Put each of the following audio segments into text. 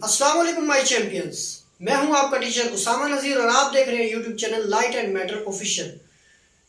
अस्सलाम वालेकुम my champions. मैं हूं आपका टीचर उसामा नजीर और आप देख रहे हैं YouTube channel light and matter official.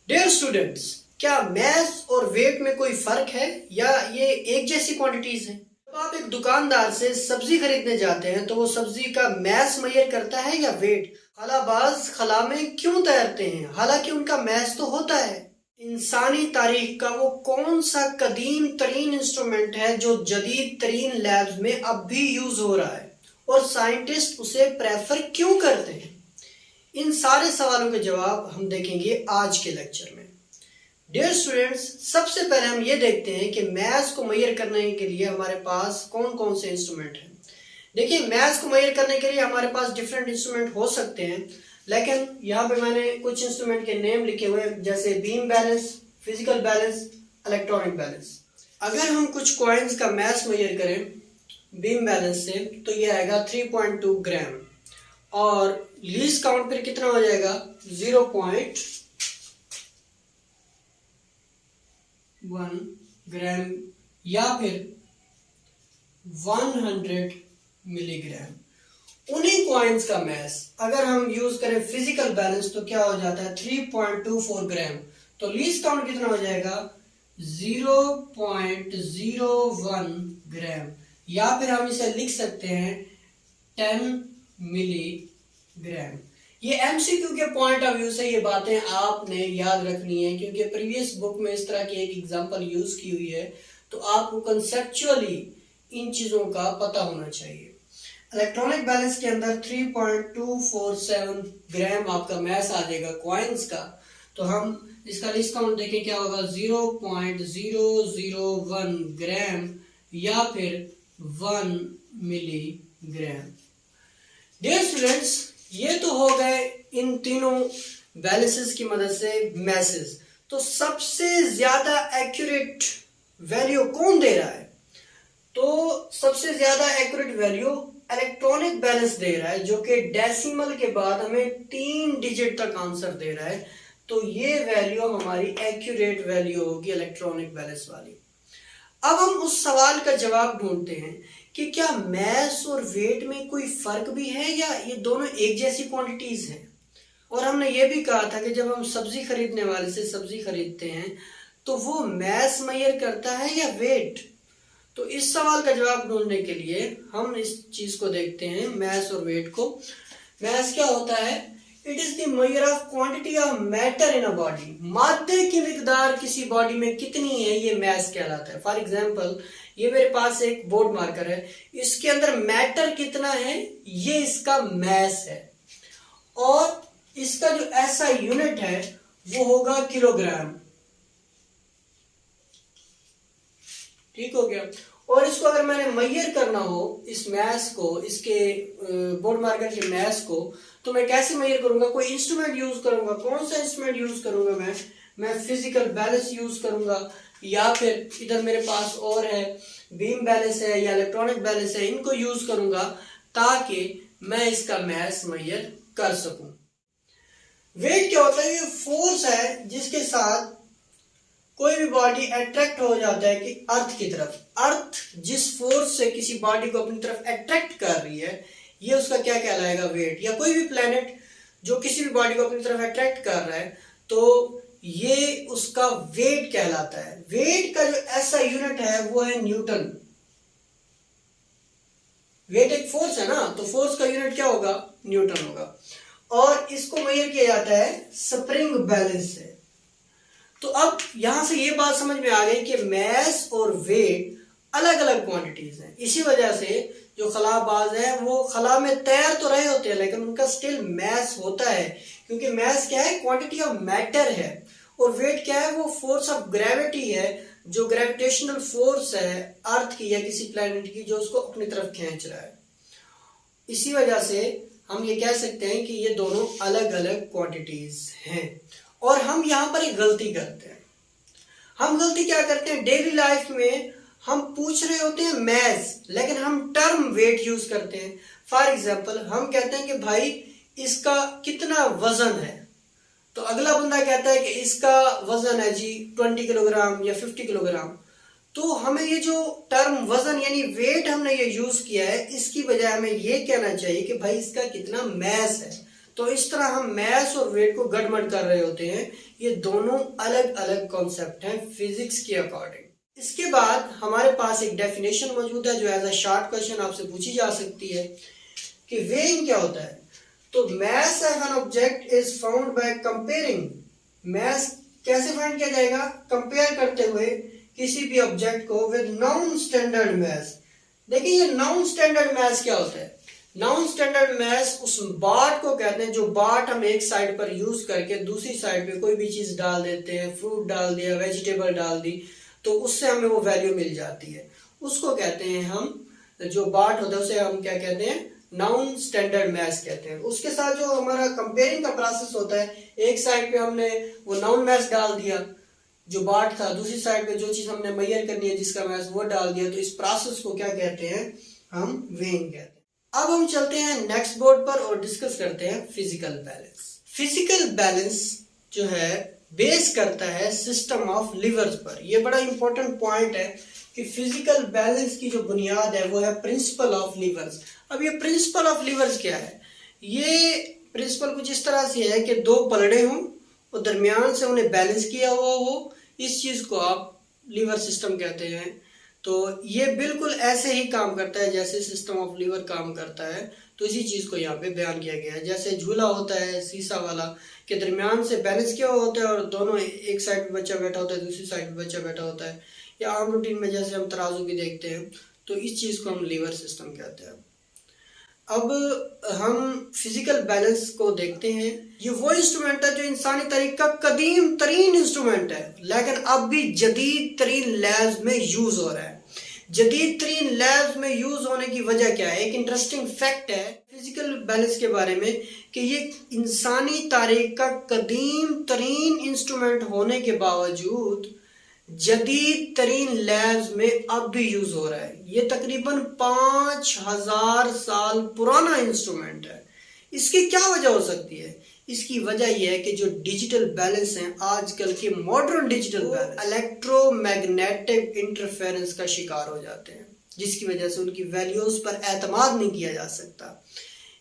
Dear students, क्या मैथ्स और वेट में कोई फर्क है या ये एक जैसी क्वांटिटीज हैं? जब आप एक दुकानदार से सब्जी खरीदने जाते हैं तो वो सब्जी का मैथ्स मेजर करता है या वेट? खलाबाज खला में क्यों तैरते हैं हालांकि उनका मैथ्स तो होता है? इंसानी तारीख का वो कौन सा कदीम तरीन इंस्ट्रूमेंट है जो जदीद तरीन लैब्स में अब भी यूज हो रहा है और साइंटिस्ट उसे प्रेफर क्यों करते हैं? इन सारे सवालों के जवाब हम देखेंगे आज के लेक्चर में। डियर स्टूडेंट्स, सबसे पहले हम ये देखते हैं कि मैथ्स को मेजर करने के लिए हमारे पास कौन कौन से इंस्ट्रूमेंट हैं। देखिए, मैथ्स को मेजर करने के लिए हमारे पास डिफरेंट इंस्ट्रूमेंट हो सकते हैं, लेकिन यहाँ पे मैंने कुछ इंस्ट्रूमेंट के नेम लिखे हुए हैं, जैसे beam balance, physical balance, electronic balance. अगर हम कुछ कॉइन्स का मैथ्स मेजर करें बीम बैलेंस से तो ये आएगा 3.2 ग्राम और लीस्ट काउंट फिर कितना हो जाएगा 0.1 ग्राम या फिर 100 मिलीग्राम। उन्हीं कॉइन्स का मैथ्स अगर हम यूज करें फिजिकल बैलेंस तो क्या हो जाता है 3.24 ग्राम, तो लीस्ट काउंट कितना हो जाएगा 0.01 ग्राम या फिर हम इसे लिख सकते हैं 10 मिलीग्राम। ये एमसीक्यू के पॉइंट ऑफ व्यू से ये बातें आपने याद रखनी है, क्योंकि प्रीवियस बुक में इस तरह की एक एग्जांपल यूज की हुई है, तो आपको कंसेप्चुअली इन चीजों का पता होना चाहिए। इलेक्ट्रॉनिक बैलेंस के अंदर 3.247 ग्राम आपका मैथ्स आ जाएगा कॉइन्स का, तो हम इसका लिस्ट काउंट देखें क्या होगा 0.001 ग्राम या फिर 1 मिलीग्राम। डियर स्टूडेंट्स, ये तो हो गए इन तीनों बैलेंसेस की मदद से मैथ्स। तो सबसे ज्यादा एक्यूरेट वैल्यू कौन दे रहा है? तो सबसे ज्यादा एक्यूरेट वैल्यू इलेक्ट्रॉनिक बैलेंस दे रहा है, जो कि डेसिमल के बाद हमें 3 डिजिट तक आंसर दे रहा है। तो ये वैल्यू हमारी एक्यूरेट वैल्यू होगी इलेक्ट्रॉनिक बैलेंस वाली। अब हम उस सवाल का जवाब ढूंढते हैं कि क्या मैथ्स और वेट में कोई फर्क भी है या ये दोनों एक जैसी क्वांटिटीज हैं? और हमने ये भी कहा था कि जब हम सब्जी खरीदने वाले से सब्जी खरीदते हैं तो वो मैथ्स मेजर करता है या वेट? तो इस सवाल का जवाब ढूंढने के लिए हम इस चीज को देखते हैं, मैथ्स और वेट को। मैथ्स क्या होता है? It is the measure of quantity of matter in a body. मादे की मिकदार किसी बॉडी में कितनी है, ये मैथ्स कहलाता है। फॉर एग्जांपल, ये मेरे पास एक बोर्ड मार्कर है, इसके अंदर मैटर कितना है ये इसका मैथ्स है, और इसका जो ऐसा यूनिट है वो होगा किलोग्राम। ठीक हो गया। और इसको अगर मैंने मेजर करना हो इस मैथ्स को, इसके बोर्ड मार्कर के मैथ्स को, तो मैं कैसे मेजर करूंगा? कोई इंस्ट्रूमेंट यूज करूंगा। कौन सा इंस्ट्रूमेंट यूज करूंगा? मैं फिजिकल बैलेंस यूज करूंगा, या फिर इधर मेरे पास और है बीम बैलेंस है या इलेक्ट्रॉनिक बैलेंस है, इनको यूज करूंगा ताकि मैं इसका मैथ्स मेजर कर सकूं। वेट क्या होता है? ये फोर्स है जिसके साथ कोई भी बॉडी अट्रैक्ट हो जाता है कि अर्थ की तरफ। अर्थ जिस फोर्स से किसी बॉडी को अपनी तरफ अट्रैक्ट कर रही है, ये उसका क्या कहलाएगा? वेट। या कोई भी प्लेनेट जो किसी भी बॉडी को अपनी तरफ अट्रैक्ट कर रहा है तो ये उसका वेट कहलाता है। वेट का जो ऐसा यूनिट है वो है न्यूटन। वेट एक फोर्स है ना, तो फोर्स का यूनिट क्या होगा? न्यूटन होगा। और इसको मेजर किया जाता है स्प्रिंग बैलेंस से। तो अब यहां से ये बात समझ में आ गई कि मैथ्स और वेट अलग अलग क्वांटिटीज हैं। इसी वजह से जो खलाबाज है वो खला में तैर तो रहे होते हैं, लेकिन उनका स्टिल मैथ्स होता है, क्योंकि मैथ्स क्या है? क्वांटिटी ऑफ मैटर है। और वेट क्या है? वो फोर्स ऑफ ग्रेविटी है, जो ग्रेविटेशनल फोर्स है अर्थ की या किसी प्लैनेट की, जो उसको अपनी तरफ खींच रहा है। इसी वजह से हम ये कह सकते हैं कि ये दोनों अलग अलग क्वांटिटीज हैं। और हम यहां पर एक गलती करते हैं। हम गलती क्या करते हैं? डेली लाइफ में हम पूछ रहे होते हैं मैथ्स, लेकिन हम टर्म वेट यूज करते हैं। फॉर एग्जांपल, हम कहते हैं कि भाई इसका कितना वजन है, तो अगला बंदा कहता है कि इसका वजन है जी 20 किलोग्राम या 50 किलोग्राम। तो हमें ये जो टर्म वजन यानी वेट हमने ये यूज किया है, इसकी बजाय हमें ये कहना चाहिए कि भाई इसका कितना मैस है। तो इस तरह हम मैस और वेट को गड़बड़ कर रहे होते हैं। ये दोनों अलग अलग कॉन्सेप्ट हैं फिजिक्स के अकॉर्डिंग। इसके बाद हमारे पास एक डेफिनेशन मौजूद है जो एज अ शॉर्ट क्वेश्चन आपसे पूछी जा सकती है कि वेइंग क्या होता है। तो mass of an object is found by comparing. Mass कैसे फाइंड किया जाएगा? कंपेयर करते हुए किसी भी ऑब्जेक्ट को विद नॉन स्टैंडर्ड मैस। देखिए ये नॉन स्टैंडर्ड मैस क्या होता है? नॉन स्टैंडर्ड मैस उस बाट को कहते हैं जो बाट हम एक साइड पर यूज करके दूसरी साइड पे कोई भी चीज डाल देते हैं, फ्रूट डाल दिया, वेजिटेबल डाल दी, तो उससे हमें वो वैल्यू मिल जाती है। उसको कहते हैं हम, जो बाट होता है उसे हम क्या कहते हैं? नाउन स्टैंडर्ड मैस कहते हैं। उसके साथ जो हमारा कंपेयरिंग का प्रोसेस होता है, एक साइड पे हमने वो नाउन मैस डाल दिया जो बाट था, दूसरी साइड पे जो चीज हमने मेजर करनी है जिसका मैस वो डाल दिया, तो इस प्रोसेस को क्या कहते हैं? हम वेइंग कहते हैं। अब हम चलते हैं नेक्स्ट बोर्ड पर और डिस्कस करते हैं फिजिकल बैलेंस। फिजिकल बैलेंस जो है बेस करता है सिस्टम ऑफ लिवर्स पर। यह बड़ा इंपॉर्टेंट पॉइंट है कि फिजिकल बैलेंस की जो बुनियाद है वो है प्रिंसिपल ऑफ लिवर्स। अब ये प्रिंसिपल ऑफ लिवर्स क्या है? ये प्रिंसिपल कुछ इस तरह से है कि दो पलड़े हों और दरमियान से उन्हें बैलेंस किया हुआ हो, इस चीज को आप लिवर सिस्टम कहते हैं। तो ये बिल्कुल ऐसे ही काम करता है जैसे सिस्टम ऑफ लिवर काम करता है। तो इसी चीज को यहाँ पे बयान किया गया है। जैसे झूला होता है शीशा वाला, के दरमियान से बैलेंस किया हुआ होता है और दोनों, एक साइड पे बच्चा बैठा होता है, दूसरी साइड पे बच्चा बैठा होता है, या आम रूटीन में जैसे हम तराजू भी देखते हैं, तो इस चीज को हम लिवर सिस्टम कहते हैं। अब हम फिजिकल बैलेंस को देखते हैं। ये वो इंस्ट्रूमेंट है जो इंसानी तारीख का कदीम तरीन इंस्ट्रूमेंट है, लेकिन अब भी जदीद तरीन लैब्स में यूज हो रहा है। जदीद तरीन लैब्स में यूज होने की वजह क्या है? एक इंटरेस्टिंग फैक्ट है फिजिकल बैलेंस के बारे में कि ये इंसानी तारीख का कदीम तरीन इंस्ट्रूमेंट होने के बावजूद जदीद तरीन लैब्स में अब भी यूज हो रहा है। ये तकरीबन 5000 साल पुराना इंस्ट्रूमेंट है। इसकी क्या वजह हो सकती है? इसकी वजह यह है कि जो डिजिटल बैलेंस हैं आजकल के modern digital balance electromagnetic interference का शिकार हो जाते हैं, जिसकी वजह से उनकी वैल्यूज पर एतमाद नहीं किया जा सकता।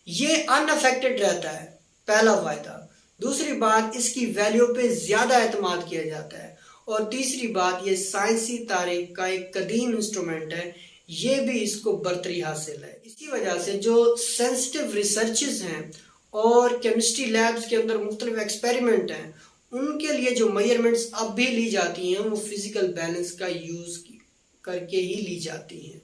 ये अनअफेक्टेड रहता है, पहला फायदा। दूसरी बात, इसकी वैल्यू पे ज्यादा एतमाद किया जाता है। और तीसरी बात, ये साइंसी तारीख का एक कदीम इंस्ट्रूमेंट है, ये भी इसको बरतरी हासिल है। इसी वजह से जो सेंसिटिव रिसर्चेस हैं और केमिस्ट्री लैब्स के अंदर मुख्तलिफ एक्सपेरिमेंट हैं, उनके लिए जो मेजरमेंट्स अब भी ली जाती हैं वो फिजिकल बैलेंस का यूज करके ही ली जाती हैं।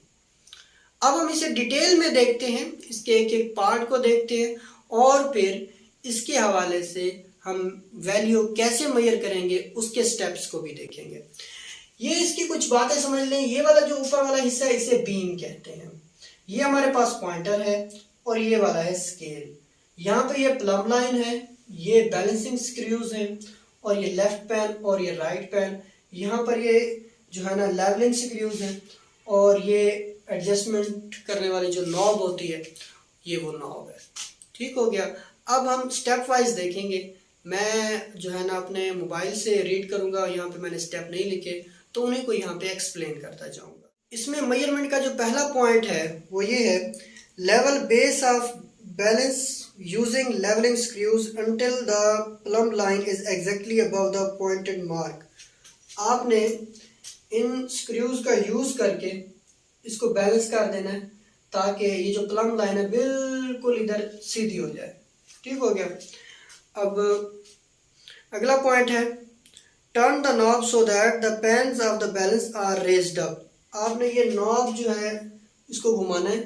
अब हम इसे डिटेल में देखते हैं, इसके एक एक पार्ट को देखते हैं और फिर इसके हवाले से हम वैल्यू कैसे मेजर करेंगे उसके स्टेप्स को भी देखेंगे। ये इसकी कुछ बातें समझ लें। ये वाला जो ऊपर वाला हिस्सा है इसे बीम कहते हैं। ये हमारे पास पॉइंटर है और ये वाला है स्केल। यहाँ पे ये प्लम लाइन है, ये बैलेंसिंग स्क्रूज हैं और ये लेफ्ट पैन और ये राइट पैन। यहाँ पर ये जो है ना लेवलिंग स्क्रूज हैं और ये एडजस्टमेंट करने वाली जो नॉब होती है ये वो नॉब है। ठीक हो गया। अब हम स्टेप वाइज देखेंगे। मैं जो है ना अपने मोबाइल से रीड करूंगा, यहाँ पे मैंने स्टेप नहीं लिखे तो उन्हीं को यहाँ पे एक्सप्लेन करता जाऊंगा। इसमें मेजरमेंट का जो पहला पॉइंट है वो ये है, level base of balance using levelling screws until the plumb line is exactly above the pointed mark. आपने इन स्क्रूज का यूज करके इसको बैलेंस कर देना है ताकि ये जो प्लम लाइन है बिल्कुल इधर सीधी हो जाए। ठीक हो गया। अब अगला पॉइंट है, turn the knob so that the pans of the balance are raised up. आपने ये नॉब जो है इसको घुमाना है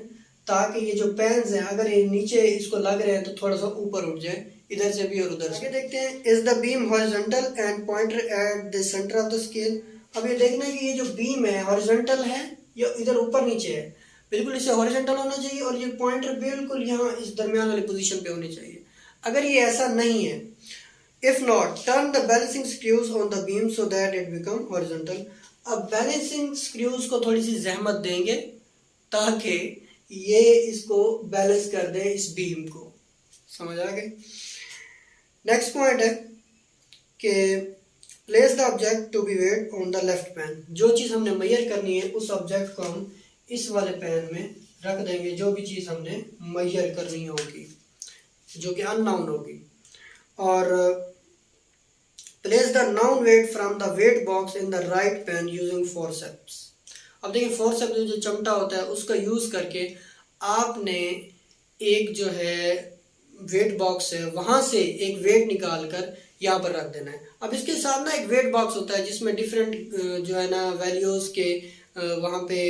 ताकि ये जो पेन्स हैं अगर ये नीचे इसको लग रहे हैं तो थोड़ा सा ऊपर उठ जाए, इधर से भी और उधर से। देखते हैं, is the beam horizontal and pointer at the centre of the scale. अब ये देखना है कि ये जो बीम है हॉरिजॉन्टल है या इधर ऊपर नीचे है। बिल्कुल इसे हॉरिजॉन्टल होना चाहिए और ये पॉइंटर बिल्कुल यहाँ इस दरमियान वाली पोजीशन पे होनी चाहिए। अगर ये ऐसा नहीं है, if not turn the balancing screws on the beam so that it become horizontal. अब बैलेंसिंग स्क्रूज को थोड़ी सी जहमत देंगे ताकि ये इसको बैलेंस कर दे इस बीम को। समझ आ गए। नेक्स्ट पॉइंट है कि place the object to be weight on the left pan. जो चीज़ हमने मेजर करनी है उस ऑब्जेक्ट को हम इस वाले पैन में रख देंगे, जो भी चीज़ हमने मेजर करनी होगी, जो कि अननाउन होगी। और place the known weight from the weight box in the right pan using forceps. अब देखिए फोर्सेप्स जो चमटा होता है उसका यूज़ करके आपने एक जो है वेट बॉक्स है वहाँ से एक वेट निकाल कर यहाँ पर रख देना है। अब इसके साथ ना एक वेट बॉक्स होता है जिसमें डिफरेंट जो है ना वैल्यूज़ के वहाँ पे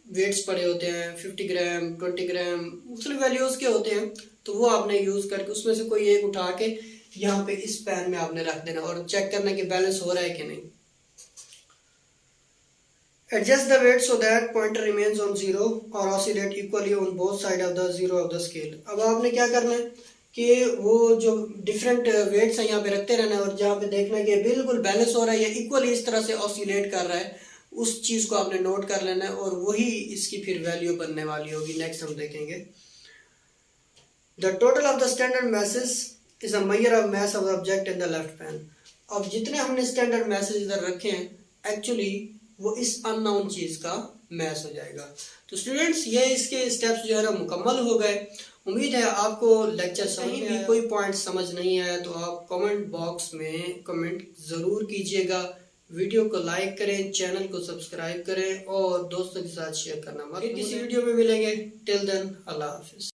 वेट्स पड़े होते हैं, 50 ग्राम 20 ग्राम मुख्तलिफ वैल्यूज़ के होते हैं। तो वो आपने यूज़ करके उसमें से कोई एक उठा के यहाँ पे इस पैन में आपने रख देना और चेक करना कि बैलेंस हो रहा है कि नहीं। Adjust the weight so that pointer remains on zero or oscillate equally on both sides of the zero of the scale। अब आपने क्या करना है कि वो जो डिफरेंट वेट्स हैं यहाँ पे रखते रहना है और जहाँ पे देखना है कि बिल्कुल बैलेंस हो रहा है या इक्वली इस तरह से ऑसिलेट कर रहा है, उस चीज़ को आपने नोट कर लेना है और वही इसकी फिर वैल्यू बनने वाली होगी। नेक्स्ट हम देखेंगे the total of the standard message is a measure of mass of the object in the left pan. अब जितने हमने स्टैंडर्ड मैसेज इधर रखे हैं एक्चुअली वो इस अननोन चीज़ का मैच हो जाएगा। तो स्टूडेंट्स ये इसके स्टेप्स जो है ना मुकम्मल हो गए। उम्मीद है आपको लेक्चर समझ में कोई पॉइंट समझ नहीं आया तो आप कमेंट बॉक्स में कमेंट ज़रूर कीजिएगा। वीडियो को लाइक करें, चैनल को सब्सक्राइब करें और दोस्तों के साथ शेयर करना मत भूलें। किसी वीडियो में मिलेंगे। टिल देन अल्लाह हाफिज़।